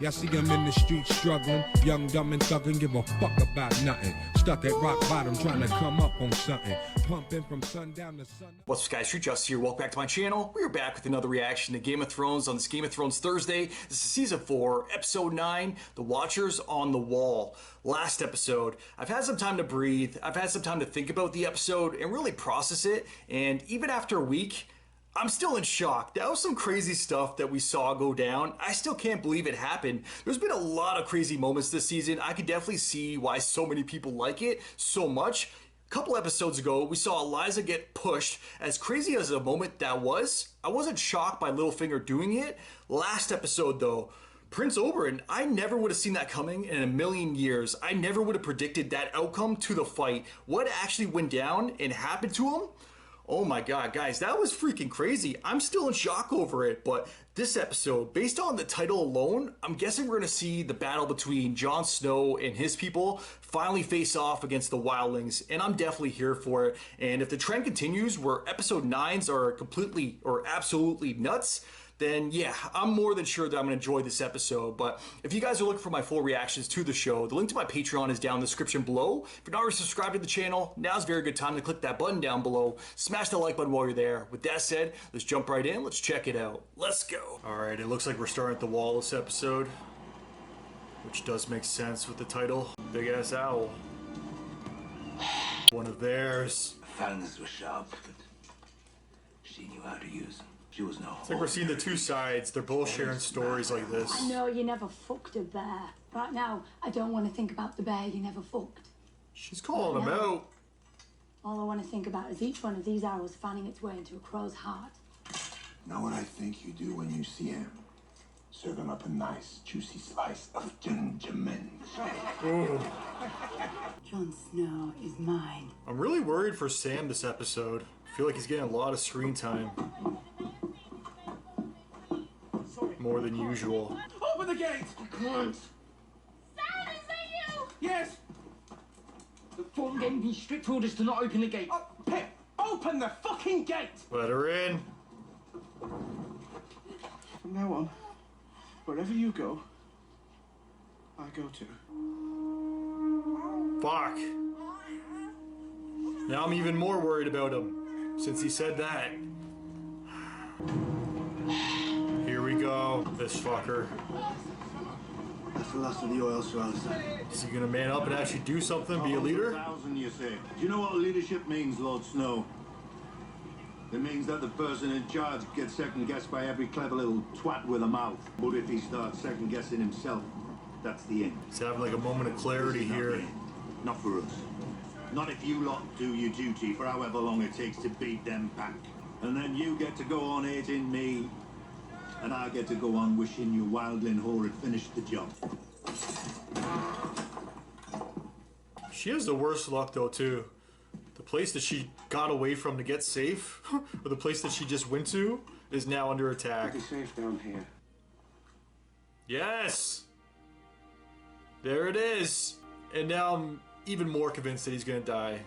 Y'all see him in the streets struggling, young, dumb, and thuggin', give a fuck about nothing. Stuck at rock bottom, trying to come up on something. Pumping from sundown to sun. What's up, guys? Street Justice here. Welcome back to my channel. We are back with another reaction to Game of Thrones on this Game of Thrones Thursday. This is Season 4, Episode 9, The Watchers on the Wall. Last episode, I've had some time to breathe. I've had some time to think about the episode and really process it. And even after a week, I'm still in shock. That was some crazy stuff that we saw go down. I still can't believe it happened. There's been a lot of crazy moments this season. I could definitely see why so many people like it so much. A couple episodes ago, we saw Eliza get pushed. As crazy as a moment that was, I wasn't shocked by Littlefinger doing it. Last episode though, Prince Oberyn, I never would have seen that coming in a million years. I never would have predicted that outcome to the fight. What actually went down and happened to him? Oh my god, guys, that was freaking crazy. I'm still in shock over it, but this episode, based on the title alone, I'm guessing we're going to see the battle between Jon Snow and his people finally face off against the wildlings, and I'm definitely here for it. And if the trend continues where episode 9s are completely or absolutely nuts, then yeah, I'm more than sure that I'm going to enjoy this episode. But if you guys are looking for my full reactions to the show, the link to my Patreon is down in the description below. If you're not already subscribed to the channel, now's a very good time to click that button down below. Smash the like button while you're there. With that said, let's jump right in. Let's check it out. Let's go. All right, it looks like we're starting at the wall this episode, which does make sense with the title. Big ass owl. One of theirs. Fangs were sharp, but she knew how to use them. She was no. It's like we're seeing the two sides. They're both sharing stories like this. I know you never fucked a bear. Right now, I don't want to think about the bear you never fucked. She's calling him out. All I want to think about is each one of these arrows fanning its way into a crow's heart. Know what I think you do when you see him? Serve him up a nice, juicy slice of gingerman. Jon Snow is mine. I'm really worried for Sam this episode. I feel like he's getting a lot of screen time. More than usual. Open the gate! I can't. Sam, is that you? Yes! The phone gave me strict orders to not open the gate. Oh, Pip, open the fucking gate! Let her in. From now on, wherever you go, I go too. Fuck. Now I'm even more worried about him, since he said that. Here we go, this fucker. That's the last of the oil swells. Is he gonna man up and actually do something, be a leader? 1,000, you say. Do you know what leadership means, Lord Snow? It means that the person in charge gets second-guessed by every clever little twat with a mouth. But if he starts second-guessing himself, that's the end. He's having like a moment of clarity This is not here. the end. Not for us. Not if you lot do your duty for however long it takes to beat them back. And then you get to go on hating me, and I get to go on wishing your wildling whore had finished the job. She has the worst luck though too. The place that she got away from to get safe, or the place that she just went to, is now under attack. Be safe down here. Yes! There it is! And now I'm even more convinced that he's gonna die.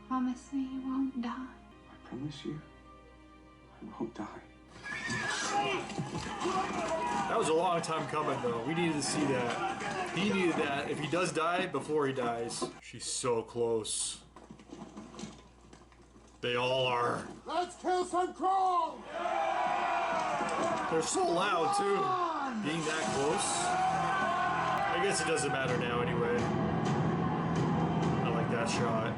Promise me you won't die. I promise you, I won't die. That was a long time coming though. We needed to see that. He needed that if he does die, before he dies. She's so close. They all are. Let's kill some crow! They're so loud too. Being that close. I guess it doesn't matter now anyway. I like that shot.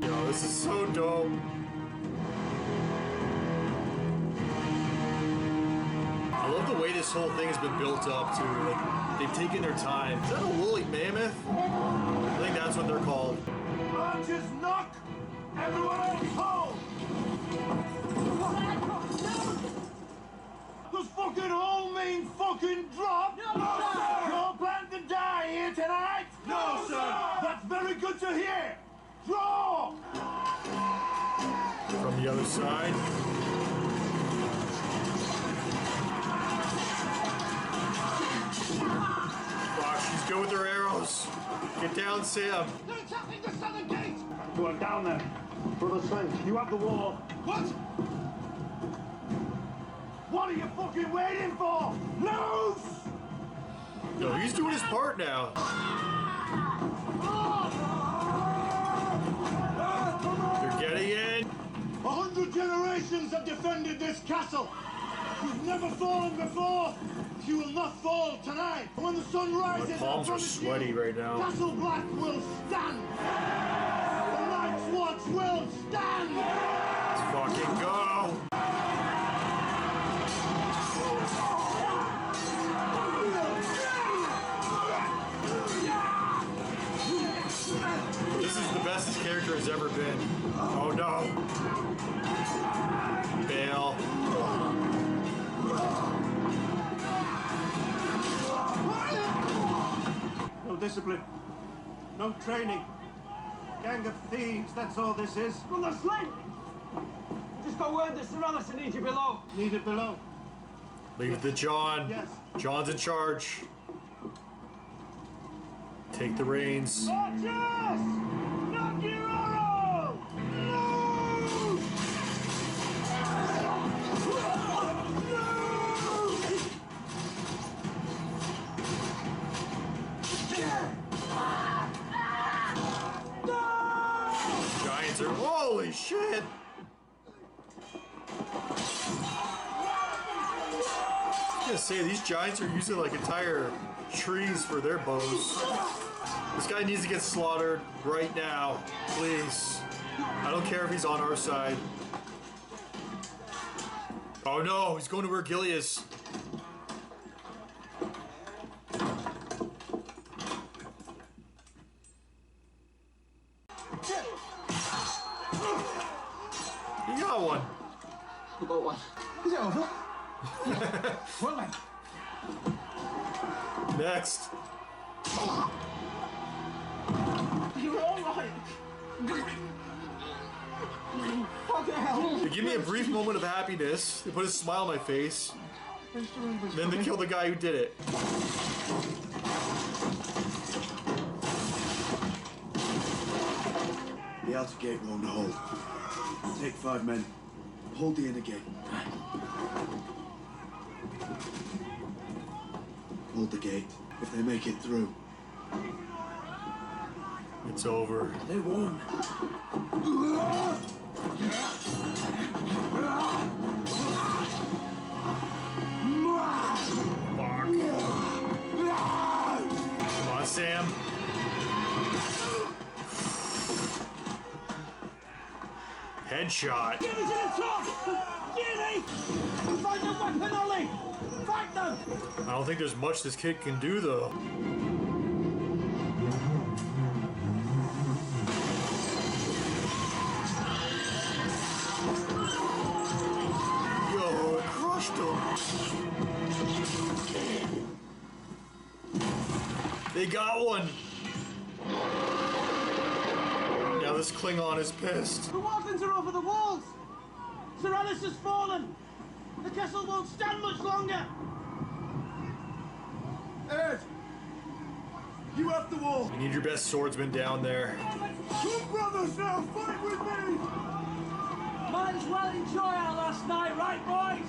Yo, this is so dope. I love the way this whole thing has been built up to. Like, they've taken their time. Is that a woolly mammoth? I think that's what they're called. Archers knock! Everyone else home! Does fucking home mean fucking drop? No, sir! You're planning to die here tonight? No, sir! That's very good to hear! Draw! From the other side. Fuck, she's good with her arrows. Get down, Sam. They're attacking the southern gate! Go on, down there. Brother Saint, you have the wall. What? What are you fucking waiting for? Move! No, he's doing his part now. They're getting in. 100 generations have defended this castle. You've never fallen before. You will not fall tonight. When the sun rises, My palms are sweaty right now. Castle Black will stand. The Night's Watch will stand. Let's fucking go. This is the best his character has ever been. Oh no. Bail. No discipline. No training. Gang of thieves, that's all this is. From the slate! Just got word that Sir Alison needs you below. Needed below. Leave it to John. Yes. John's in charge. Take the reins. Archers! Knock your arrow! No! Giants are. Holy shit! I was gonna say, these giants are using like entire trees for their bows. This guy needs to get slaughtered right now, please. I don't care if he's on our side. Oh no, he's going to where Gilly is. He got one. You got one. Is it over? Well then. Next. You're alright. What the hell? They give me a brief moment of happiness. They put a smile on my face. Then they kill the guy who did it. The outer gate won't hold. Take 5 men. Hold the inner gate. Hold the gate. If they make it through. It's over. They won't. Fuck. Come on, Sam. Headshot. Get me to the top! Get me! Fight the weapon, Ollie! Fight them! I don't think there's much this kid can do, though. Yo, crushed him. They got one. Now this Klingon is pissed. The Walkens are over the walls! Sir Alice has fallen! The castle won't stand much longer! Ed! You have the wall! You need your best swordsman down there. Two brothers now! Fight with me! Might as well enjoy our last night, right, boys?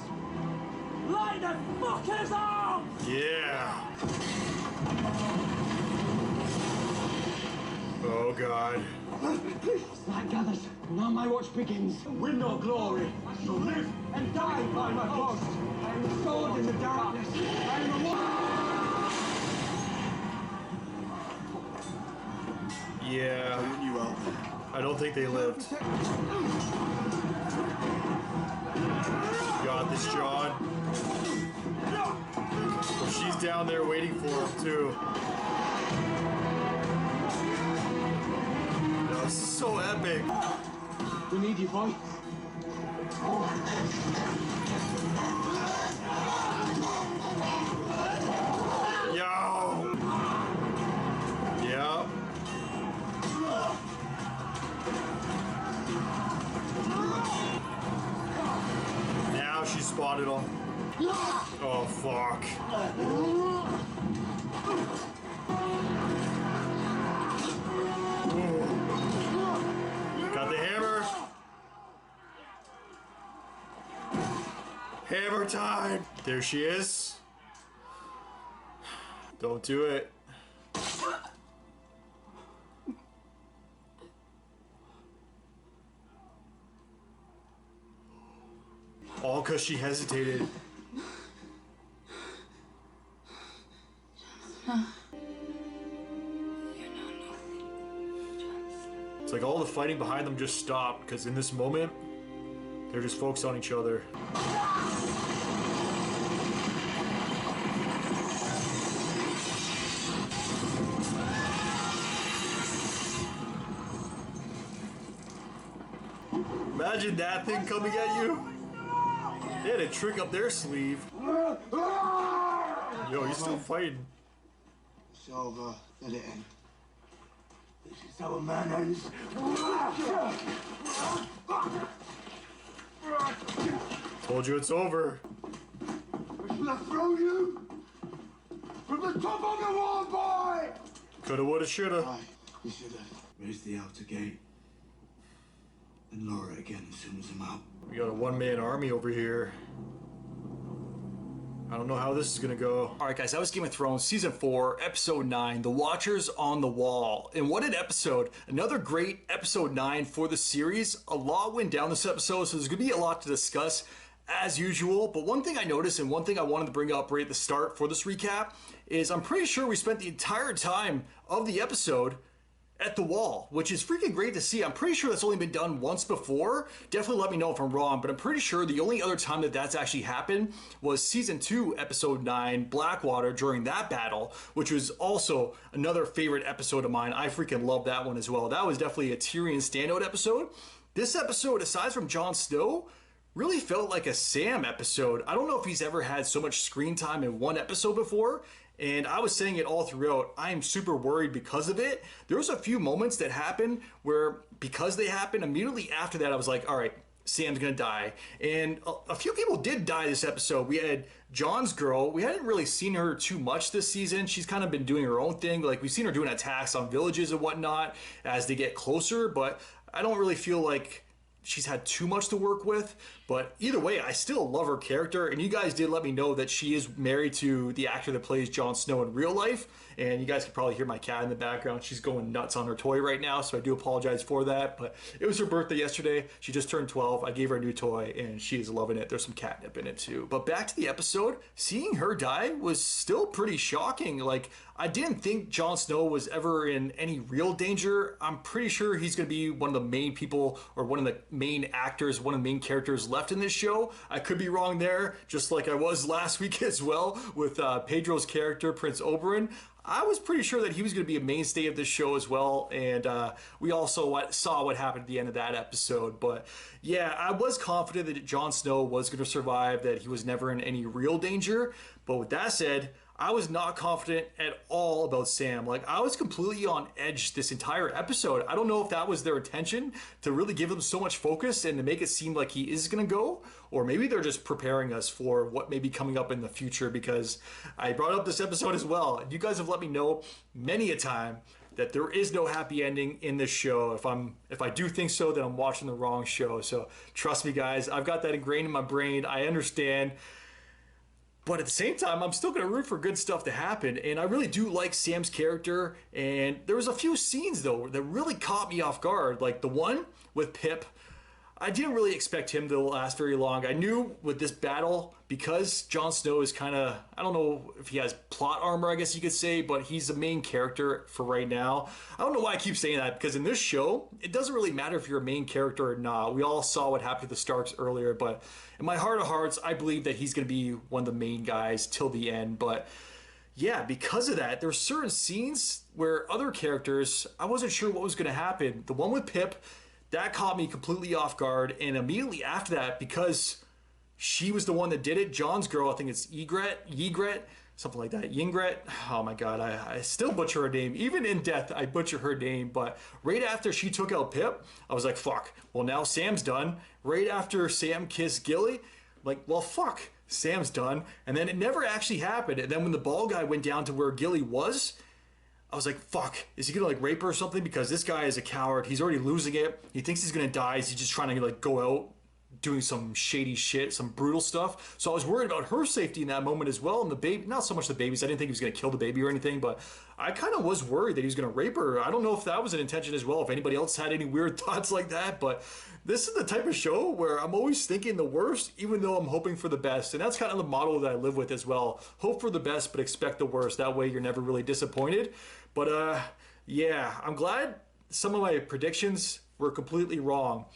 Light the fuckers up! Yeah. Oh God. Night gathers. Now my watch begins. Win no glory. I shall live and die by my post. I am the sword in the darkness. I am the one. Yeah. You out there. I don't think they lived. Got this, John. Well, she's down there waiting for him too. No, this is so epic. We need you, boy. Yo. Yep. Now she spotted him. Oh fuck. Ooh. Got the hammer. Hammer time! There she is. Don't do it. All because she hesitated. It's like all the fighting behind them just stopped because in this moment, they're just focused on each other. Imagine that thing coming at you. They had a trick up their sleeve. Yo, he's still fighting. It's over. Let it end. This is how a man ends. Told you it's over. I should have thrown you from the top of the wall, boy! Coulda, woulda, shoulda. Aye, we should have raised the outer gate and lower it again as soon as I'm out. We got a one-man army over here. I don't know how this is gonna go. All right, guys, that was Game of Thrones Season 4, Episode 9, The Watchers on the Wall. And what an episode. Another great Episode 9 for the series. A lot went down this episode, so there's gonna be a lot to discuss as usual. But one thing I noticed and one thing I wanted to bring up right at the start for this recap is I'm pretty sure we spent the entire time of the episode at the wall, which is freaking great to see. I'm pretty sure that's only been done once before. Definitely let me know if I'm wrong, but I'm pretty sure the only other time that that's actually happened was Season 2, Episode 9, Blackwater, during that battle, which was also another favorite episode of mine. I freaking love that one as well. That was definitely a Tyrion standout episode. This episode, aside from Jon Snow, really felt like a Sam episode. I don't know if he's ever had so much screen time in one episode before. And I was saying it all throughout, I am super worried because of it. There was a few moments that happened where, because they happened, immediately after that I was like, all right, Sam's gonna die. And a few people did die this episode. We had John's girl. We hadn't really seen her too much this season. She's kind of been doing her own thing. Like, we've seen her doing attacks on villages and whatnot as they get closer, but I don't really feel like she's had too much to work with. But either way, I still love her character, and you guys did let me know that she is married to the actor that plays Jon Snow in real life, and you guys can probably hear my cat in the background. She's going nuts on her toy right now, so I do apologize for that, but it was her birthday yesterday. She just turned 12. I gave her a new toy, and she is loving it. There's some catnip in it too. But back to the episode, seeing her die was still pretty shocking. Like, I didn't think Jon Snow was ever in any real danger. I'm pretty sure he's going to be one of the main people, or one of the main actors, one of the main characters left in this show. I could be wrong there, just like I was last week as well with Pedro's character, Prince Oberyn. I was pretty sure that he was going to be a mainstay of this show as well, and we also saw what happened at the end of that episode. But yeah, I was confident that Jon Snow was going to survive, that he was never in any real danger. But with that said, I was not confident at all about Sam. Like, I was completely on edge this entire episode. I don't know if that was their intention, to really give him so much focus and to make it seem like he is going to go, or maybe they're just preparing us for what may be coming up in the future, because I brought up this episode as well. You guys have let me know many a time that there is no happy ending in this show. If I do think so, then I'm watching the wrong show. So trust me, guys, I've got that ingrained in my brain. I understand. But at the same time, I'm still going to root for good stuff to happen. And I really do like Sam's character. And there was a few scenes, though, that really caught me off guard. Like the one with Pip. I didn't really expect him to last very long. I knew with this battle, because Jon Snow is kind of, I don't know if he has plot armor, I guess you could say, but he's the main character for right now. I don't know why I keep saying that, because in this show, it doesn't really matter if you're a main character or not. We all saw what happened to the Starks earlier, but in my heart of hearts, I believe that he's going to be one of the main guys till the end. But yeah, because of that, there were certain scenes where other characters, I wasn't sure what was going to happen. The one with Pip, that caught me completely off guard, and immediately after that, because she was the one that did it, John's girl, I think it's Ygritte, something like that, Yingret. Oh my god, I still butcher her name. Even in death, I butcher her name. But right after she took out Pip, I was like, fuck, well now Sam's done. Right after Sam kissed Gilly, like, well fuck, Sam's done. And then it never actually happened. And then when the ball guy went down to where Gilly was, I was like, fuck, is he gonna like rape her or something? Because this guy is a coward. He's already losing it. He thinks he's gonna die. He's just trying to like go out doing some shady shit, some brutal stuff. So I was worried about her safety in that moment as well. And the baby, not so much the babies. I didn't think he was going to kill the baby or anything, but I kind of was worried that he was going to rape her. I don't know if that was an intention as well, if anybody else had any weird thoughts like that, but this is the type of show where I'm always thinking the worst, even though I'm hoping for the best. And that's kind of the model that I live with as well. Hope for the best, but expect the worst. That way you're never really disappointed. But yeah, I'm glad some of my predictions were completely wrong.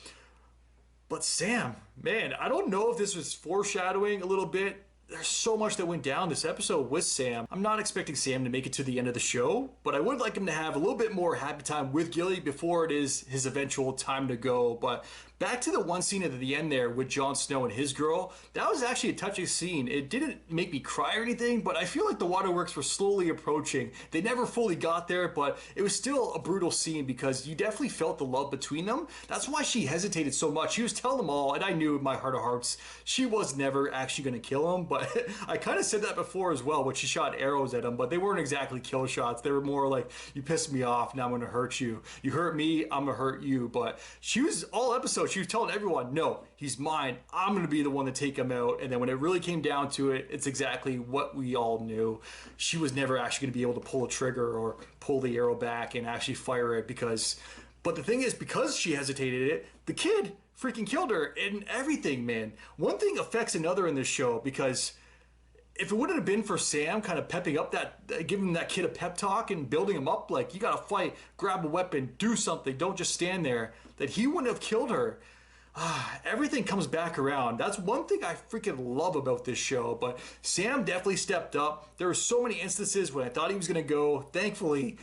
But Sam, man, I don't know if this was foreshadowing a little bit. There's so much that went down this episode with Sam. I'm not expecting Sam to make it to the end of the show, but I would like him to have a little bit more happy time with Gilly before it is his eventual time to go. But back to the one scene at the end there with Jon Snow and his girl, that was actually a touching scene. It didn't make me cry or anything, but I feel like the waterworks were slowly approaching. They never fully got there, but it was still a brutal scene because you definitely felt the love between them. That's why she hesitated so much. She was telling them all, and I knew in my heart of hearts, she was never actually going to kill him, but I kind of said that before as well when she shot arrows at him, but they weren't exactly kill shots. They were more like, you pissed me off, now I'm going to hurt you. You hurt me, I'm going to hurt you. But she was, all episode, she was telling everyone, no, he's mine. I'm going to be the one to take him out. And then when it really came down to it, it's exactly what we all knew. She was never actually going to be able to pull a trigger or pull the arrow back and actually fire it but the thing is, because she hesitated it, the kid freaking killed her and everything, man. One thing affects another in this show because if it wouldn't have been for Sam kind of pepping up giving that kid a pep talk and building him up, like, you gotta fight, grab a weapon, do something, don't just stand there, that he wouldn't have killed her. Everything comes back around. That's one thing I freaking love about this show, but Sam definitely stepped up. There were so many instances when I thought he was gonna go. Thankfully,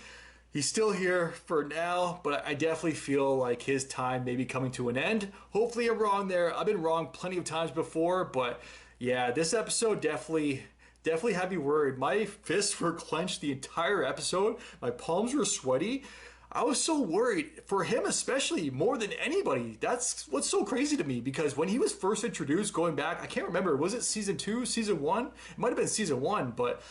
he's still here for now, but I definitely feel like his time may be coming to an end. Hopefully I'm wrong there. I've been wrong plenty of times before, but yeah, this episode definitely had me worried. My fists were clenched the entire episode. My palms were sweaty. I was so worried for him, especially more than anybody. That's what's so crazy to me, because when he was first introduced, going back, I can't remember, was it season 2, season 1? It might have been season 1, but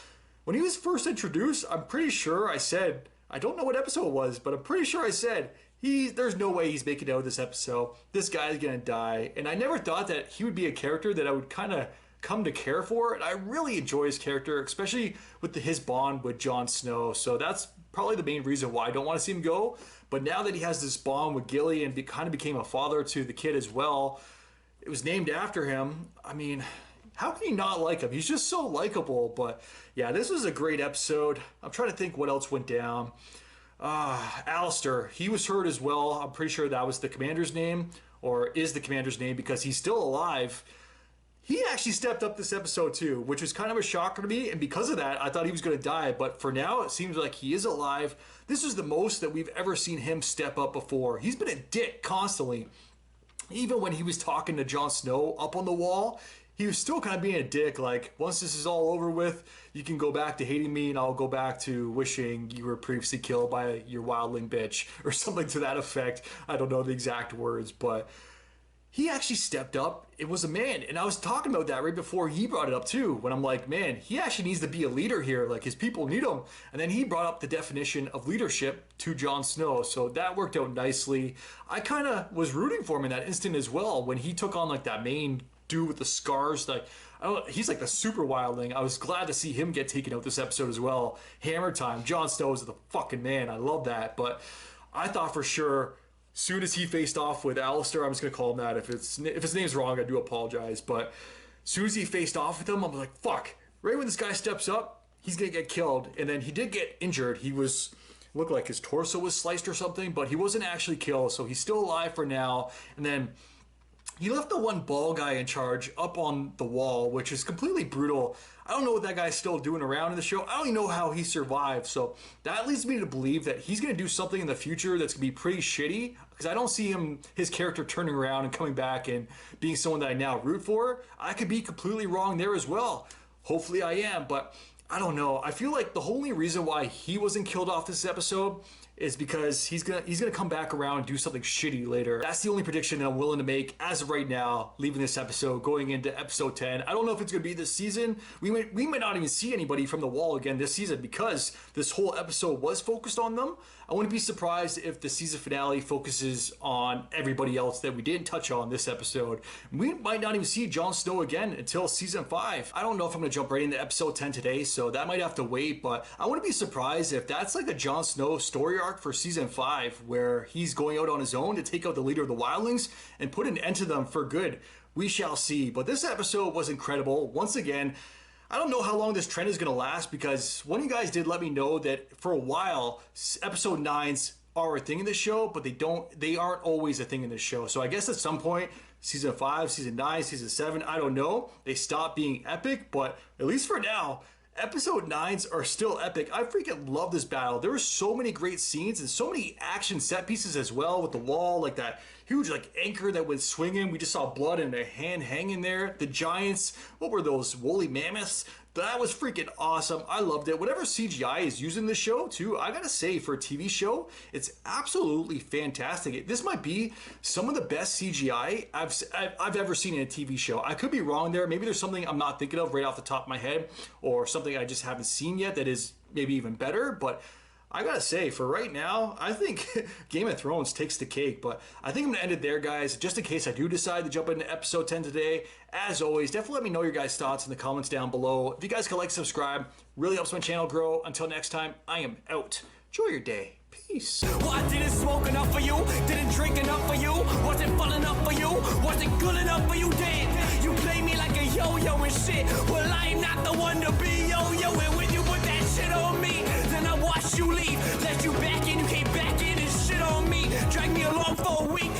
when he was first introduced, I'm pretty sure I said, I don't know what episode it was, but I'm pretty sure I said, there's no way he's making it out of this episode. This guy's gonna die. And I never thought that he would be a character that I would kind of come to care for. And I really enjoy his character, especially with his bond with Jon Snow. So that's probably the main reason why I don't want to see him go. But now that he has this bond with Gilly and kind of became a father to the kid as well, it was named after him. I mean, how can you not like him? He's just so likable. But yeah, this was a great episode. I'm trying to think what else went down. Alistair, he was hurt as well. I'm pretty sure that was the commander's name, or is the commander's name, because he's still alive. He actually stepped up this episode too, which was kind of a shocker to me, and because of that, I thought he was going to die, but for now, it seems like he is alive. This is the most that we've ever seen him step up before. He's been a dick constantly. Even when he was talking to Jon Snow up on the wall, he was still kind of being a dick, like, once this is all over with, you can go back to hating me and I'll go back to wishing you were previously killed by your wildling bitch, or something to that effect. I don't know the exact words, but he actually stepped up. It was a man, and I was talking about that right before he brought it up too, when I'm like, man, he actually needs to be a leader here, like his people need him. And then he brought up the definition of leadership to Jon Snow, so that worked out nicely. I kind of was rooting for him in that instant as well, when he took on like that main dude with the scars, like, he's like the super wildling. I was glad to see him get taken out this episode as well. Hammer time. Jon Snow is the fucking man. I love that. But I thought for sure, soon as he faced off with Alistair, I'm just gonna call him that. If his name's wrong, I do apologize. But as soon as he faced off with him, I'm like, fuck. Right when this guy steps up, he's gonna get killed. And then he did get injured. Looked like his torso was sliced or something, but he wasn't actually killed, so he's still alive for now. And then he left the one bald guy in charge up on the wall, which is completely brutal. I don't know what that guy's still doing around in the show. I don't even know how he survived. So that leads me to believe that he's going to do something in the future that's going to be pretty shitty, because I don't see his character turning around and coming back and being someone that I now root for. I could be completely wrong there as well. Hopefully I am, but I don't know. I feel like the only reason why he wasn't killed off this episode is because he's gonna come back around and do something shitty later. That's the only prediction that I'm willing to make as of right now, leaving this episode, going into episode 10. I don't know if it's gonna be this season. We might not even see anybody from the Wall again this season because this whole episode was focused on them. I wouldn't be surprised if the season finale focuses on everybody else that we didn't touch on this episode. We might not even see Jon Snow again until season 5. I don't know if I'm gonna jump right into episode 10 today, so that might have to wait, but I wouldn't be surprised if that's like a Jon Snow story arc for season 5, where he's going out on his own to take out the leader of the wildlings and put an end to them for good. We shall see. But this episode was incredible. Once again, I don't know how long this trend is going to last, because one of you guys did let me know that for a while episode 9s are a thing in the show, but they aren't always a thing in the show. So I guess at some point, season 5, season 9, season 7, I don't know, they stop being epic, but at least for now, episode 9s are still epic. I freaking love this battle. There were so many great scenes and so many action set pieces as well, with the wall, like that huge like anchor that was swinging. We just saw blood and a hand hanging there. The giants, what were those, woolly mammoths? That was freaking awesome. I loved it. Whatever CGI is used in this show too, I gotta say, for a TV show, it's absolutely fantastic. This might be some of the best CGI I've ever seen in a TV show. I could be wrong there. Maybe there's something I'm not thinking of right off the top of my head, or something I just haven't seen yet that is maybe even better, but I gotta say, for right now, I think Game of Thrones takes the cake. But I think I'm gonna end it there, guys, just in case I do decide to jump into episode 10 today. As always, definitely let me know your guys' thoughts in the comments down below. If you guys could like, subscribe, really helps my channel grow. Until next time, I am out. Enjoy your day. Peace. Well, I didn't smoke enough for you, didn't drink enough for you, wasn't full enough for you, wasn't good enough for you, damn. You play me like a yo-yo and shit. Well, I'm not the one to be yo-yo, and when you put that shit on me, then I watch you leave, let you back in, you came back in and shit on me, drag me along for a week.